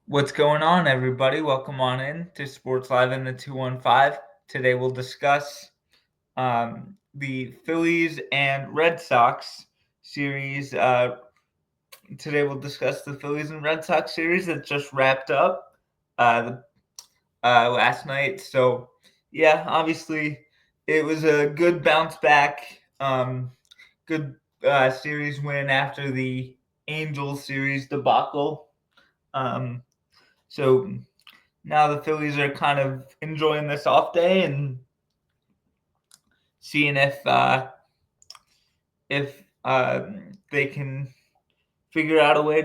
What's going on, everybody? Welcome on in to Sports Live in the 215. Today we'll discuss the Phillies and Red Sox series. Today we'll discuss the Phillies and Red Sox series that just wrapped up uh, last night. So, yeah, obviously it was a good bounce back, good series win after the Angels series debacle. Um, so now the Phillies are kind of enjoying this off day and seeing if they can figure out a way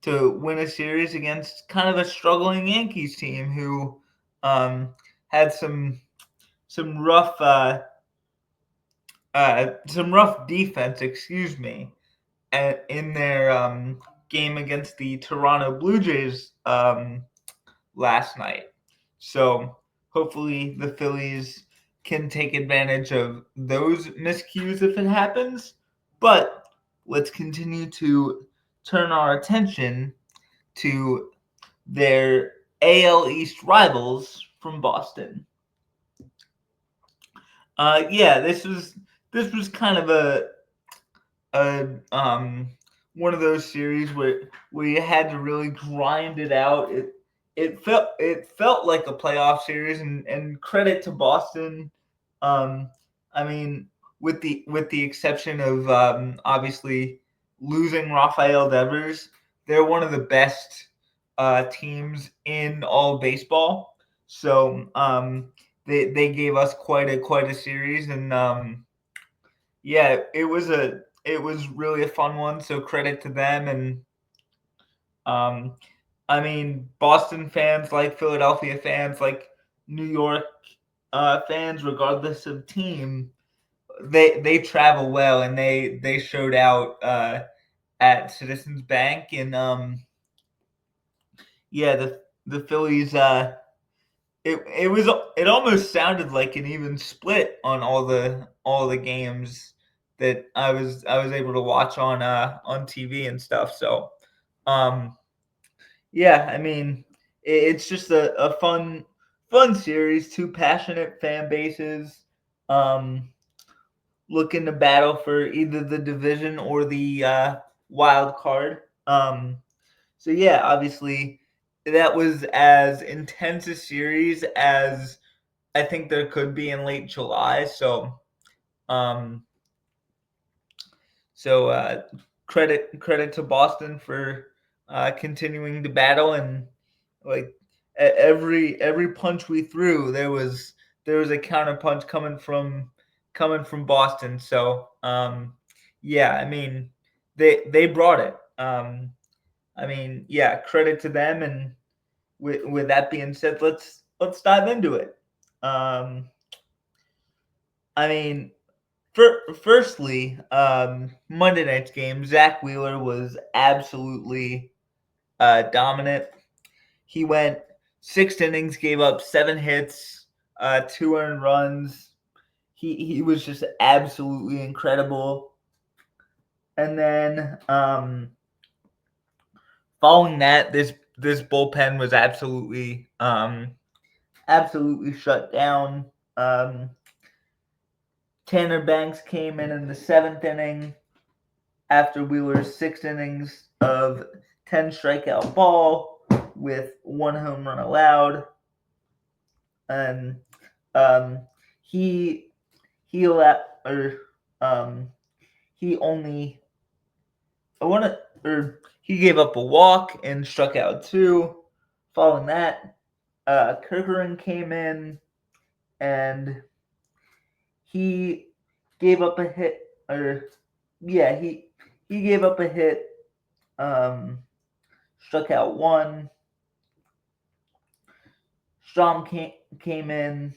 to win a series against kind of a struggling Yankees team who um, had some rough defense, excuse me, in their game against the Toronto Blue Jays last night. So hopefully the Phillies can take advantage of those miscues if it happens. But let's continue to turn our attention to their AL East rivals from Boston. Yeah, this was kind of a one of those series where you had to really grind it out. It felt like a playoff series, and credit to Boston. I mean, with the exception of obviously losing Rafael Devers, they're one of the best teams in all of baseball. So they gave us quite a series, and yeah, it was really a fun one. So credit to them, and um, I mean, Boston fans like Philadelphia fans like New York fans, regardless of team, they travel well, and they showed out at Citizens Bank, and yeah, the Phillies. It almost sounded like an even split on all the games that I was able to watch on TV and stuff. So um yeah, I mean it's just a fun series, two passionate fan bases um looking to battle for either the division or the wild card. So yeah, obviously that was as intense a series as I think there could be in late July. Um, so credit to Boston for continuing to battle, and like every punch we threw, there was a counter punch coming from Boston. So yeah, I mean they brought it. I mean, yeah, credit to them. And with that being said, let's dive into it. Um, I mean, firstly, Monday night's game, Zach Wheeler was absolutely dominant. He went 6 innings, gave up 7 hits, 2 earned runs. He was just absolutely incredible. And then following that, this bullpen was absolutely shut down. Um, Tanner Banks came in the 7th inning after Wheeler's 6 innings of 10 strikeout ball with 1 home run allowed, and um, he he allowed or he only I want to or he gave up a walk and struck out 2. Following that, Kirkeren came in and he gave up a hit or yeah he gave up a hit, um, struck out 1. Strom came in,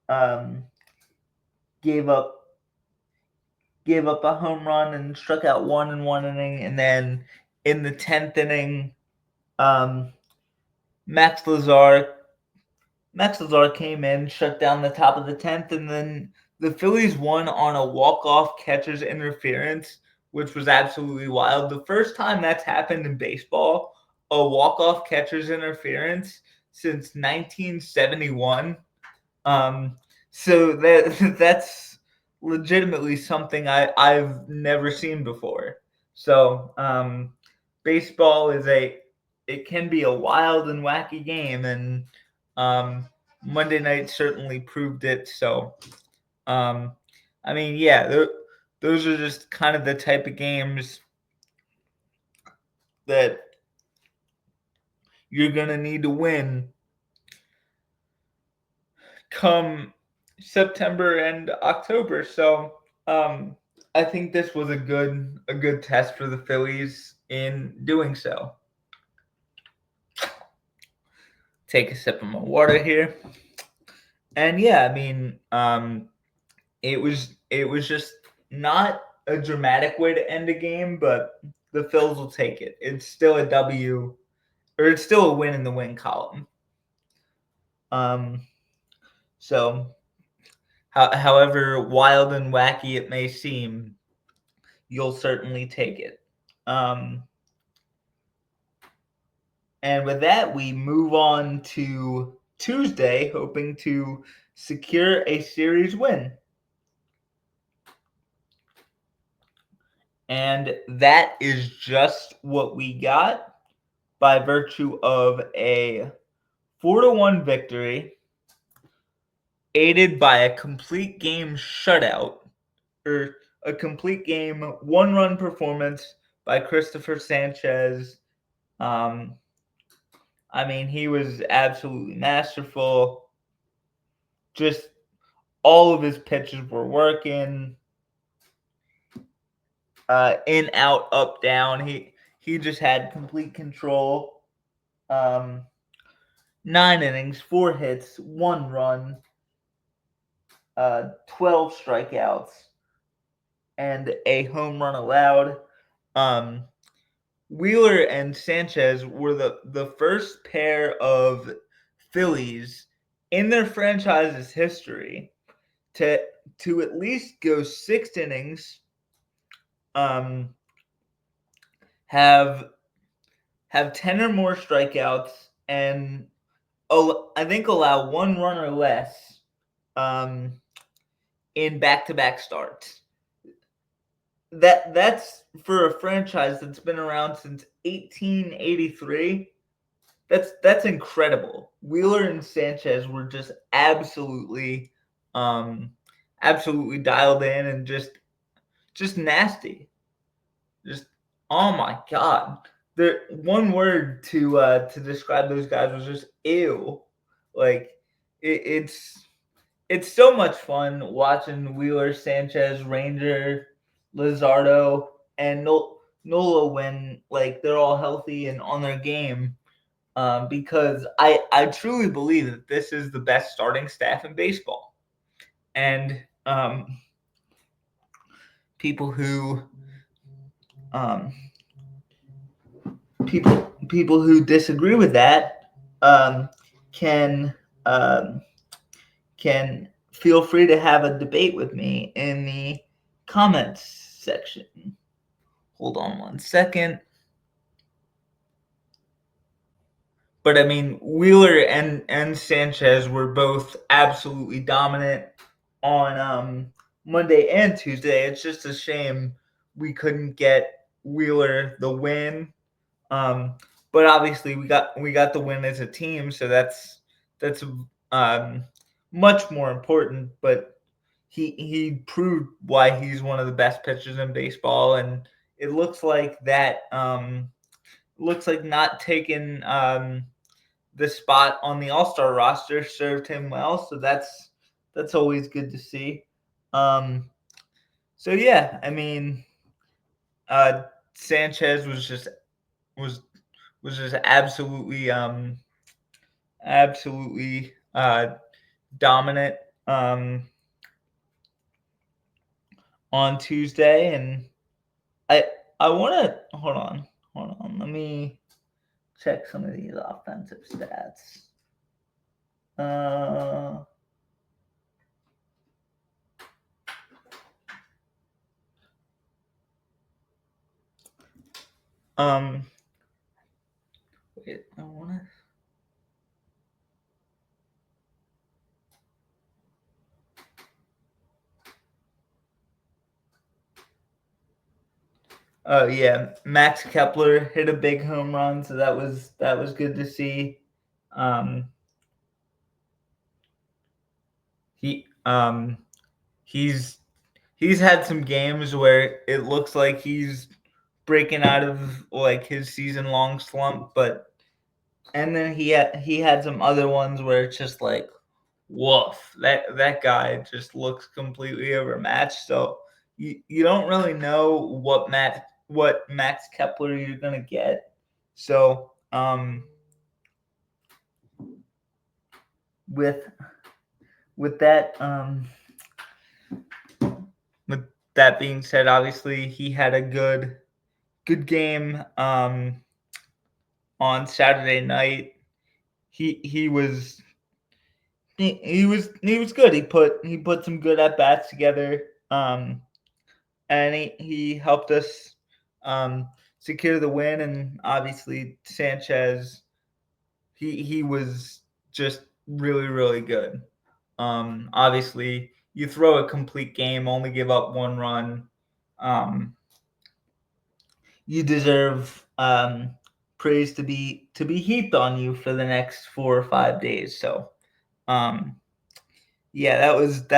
um, gave up gave up a home run and struck out 1 in 1 inning, and then in the 10th inning, um, Max Lazar came in, shut down the top of the 10th, and then the Phillies won on a walk-off catcher's interference, which was absolutely wild. The first time that's happened in baseball, a walk-off catcher's interference since 1971. Um, so that's legitimately something I've never seen before. So baseball it can be a wild and wacky game, and um, Monday night certainly proved it. So um, I mean, yeah, those are just kind of the type of games that you're gonna need to win come September and October. So um, I think this was a good test for the Phillies in doing so. Take a sip of my water here, and yeah, I mean, it was just not a dramatic way to end a game, but the Phils will take it. It's still a W, or it's still a win in the win column. Um, so however wild and wacky it may seem, you'll certainly take it. Um, and with that, we move on to Tuesday, hoping to secure a series win. And that is just what we got by virtue of a 4-1 victory, aided by a complete game shutout, or a complete game 1-run performance by Christopher Sanchez. I mean, he was absolutely masterful. Just all of his pitches were working. In, out, up, down. He just had complete control. 9 innings, 4 hits, 1 run, 12 strikeouts, and a home run allowed. Um, Wheeler and Sanchez were the first pair of Phillies in their franchise's history to at least go 6 innings, um, have 10 or more strikeouts, and I think allow 1 run or less in back-to-back starts. That's for a franchise that's been around since 1883. That's incredible. Wheeler and Sanchez were just um, absolutely dialed in and just nasty. Just, oh my god. The one word to describe those guys was just ew. Like it's so much fun watching Wheeler, Sanchez, Ranger, Lizardo, and Nola when like they're all healthy and on their game. Because I truly believe that this is the best starting staff in baseball, and people who um, people who disagree with that um, can um, can feel free to have a debate with me in the comments section. Hold on 1 second. But I mean, Wheeler and Sanchez were both absolutely dominant on Monday and Tuesday. It's just a shame we couldn't get Wheeler the win. But obviously we got the win as a team, so that's um, much more important. But he proved why he's one of the best pitchers in baseball, and it looks like not taking the spot on the All-Star roster served him well, so that's always good to see. So yeah, I mean, Sanchez was was just absolutely dominant on Tuesday, and I I want to hold on, let me check some of these offensive stats. Uh, um, Wait, I wanna. Oh yeah, Max Kepler hit a big home run, so that was good to see. Um, he he's he's had some games where it looks like he's breaking out of like his season long slump, but and then he had some other ones where it's just like woof, that guy just looks completely overmatched. So you don't really know what Max Kepler you're gonna get. So with with that with that being said, obviously he had a good game on Saturday night. He was he was good. He put some good at bats together. And he helped us secure the win. And obviously Sanchez, he was just really good. Obviously, you throw a complete game, only give up one run. Um, you deserve praise to be heaped on you for the next 4 or 5 days. So, um, yeah, that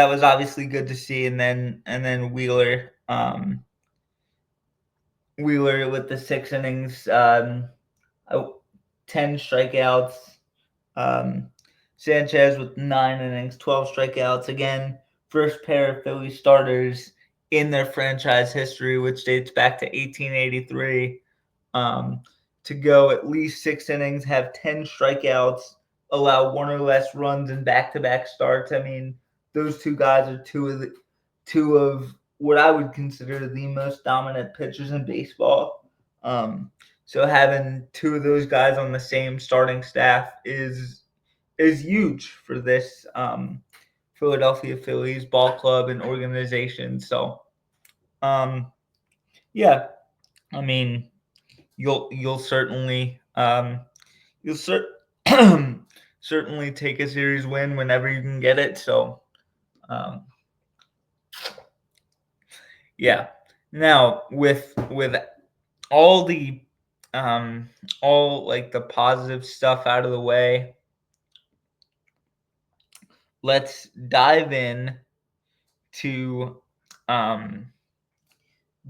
was obviously good to see. And then Wheeler with the 6 innings, 10 strikeouts. Um, Sanchez with 9 innings, 12 strikeouts. Again, first pair of Philly starters in their franchise history, which dates back to 1883, um, to go at least 6 innings, have 10 strikeouts, allow one or less runs in back-to-back starts. I mean, those two guys are two of what I would consider the most dominant pitchers in baseball. So having two of those guys on the same starting staff is huge for this Philadelphia Phillies ball club and organization. So yeah, I mean you'll certainly you'll certainly take a series win whenever you can get it. So um, yeah. Now with all the all like the positive stuff out of the way, let's dive in to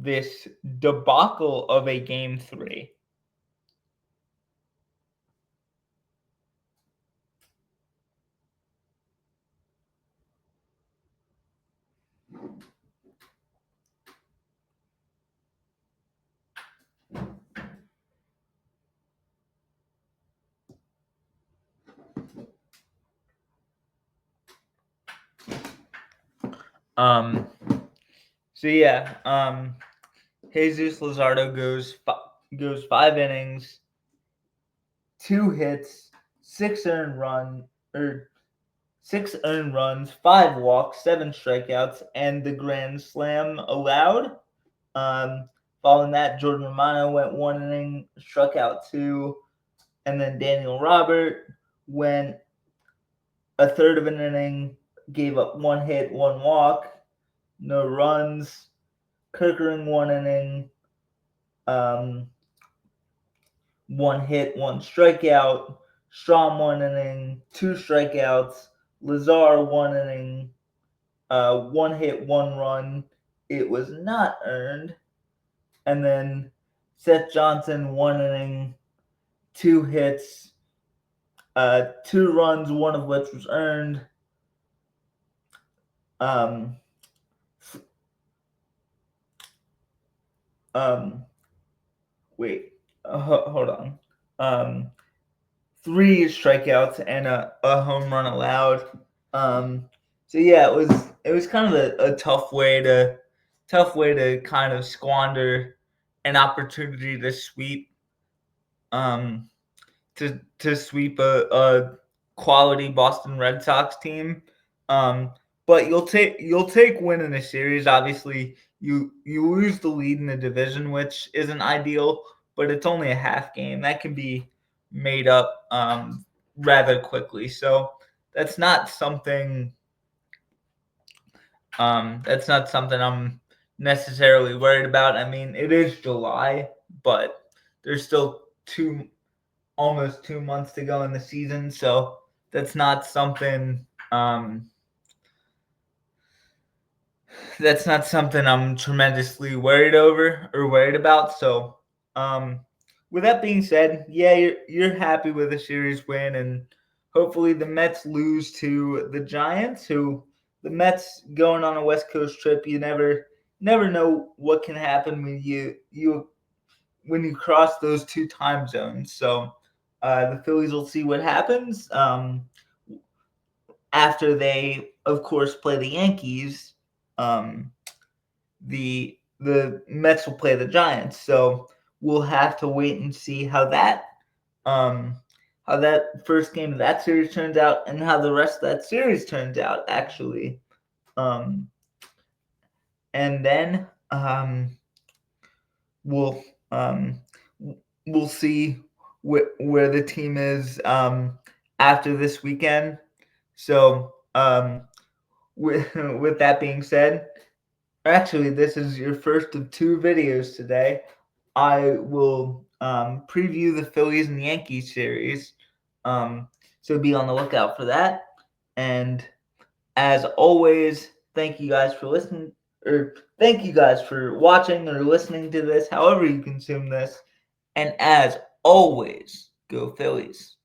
this debacle of a game 3. Um, so yeah, Jesus Luzardo goes 5 innings, 2 hits, 6 earned runs, 5 walks, 7 strikeouts, and the grand slam allowed. Following that, Jordan Romano went 1 inning, struck out 2, and then Daniel Robert went a third of an inning, gave up 1 hit, 1 walk, no runs. Kirkering 1 inning, 1 hit, 1 strikeout. Strom 1 inning, 2 strikeouts. Lazar 1 inning, 1 hit, 1 run. It was not earned. And then Seth Johnson 1 inning, 2 hits, 2 runs, one of which was earned. Um, wait, hold on. 3 strikeouts and a home run allowed. So yeah, it was kind of a tough way to kind of squander an opportunity to sweep um to sweep a quality Boston Red Sox team. Um, but you'll take winning a series. Obviously, you lose the lead in the division, which isn't ideal, but it's only a half game. That can be made up rather quickly. So that's not something I'm necessarily worried about. I mean, it is July, but there's still almost 2 months to go in the season, so that's not something I'm tremendously worried about. So, with that being said, yeah, you're happy with the series win, and hopefully the Mets lose to the Giants. Who the Mets going on a West Coast trip, you never know what can happen when you cross those two time zones. So, the Phillies will see what happens. After they, of course, play the Yankees, um, the Mets will play the Giants. So we'll have to wait and see um, how that first game of that series turns out, and how the rest of that series turns out. Actually, um, and then we'll um, we'll see where the team is after this weekend. So with that being said, actually, this is your first of two videos today. I will preview the Phillies and Yankees series. So be on the lookout for that. And as always, thank you guys for listening, or thank you guys for watching or listening to this, however you consume this. And as always, go Phillies.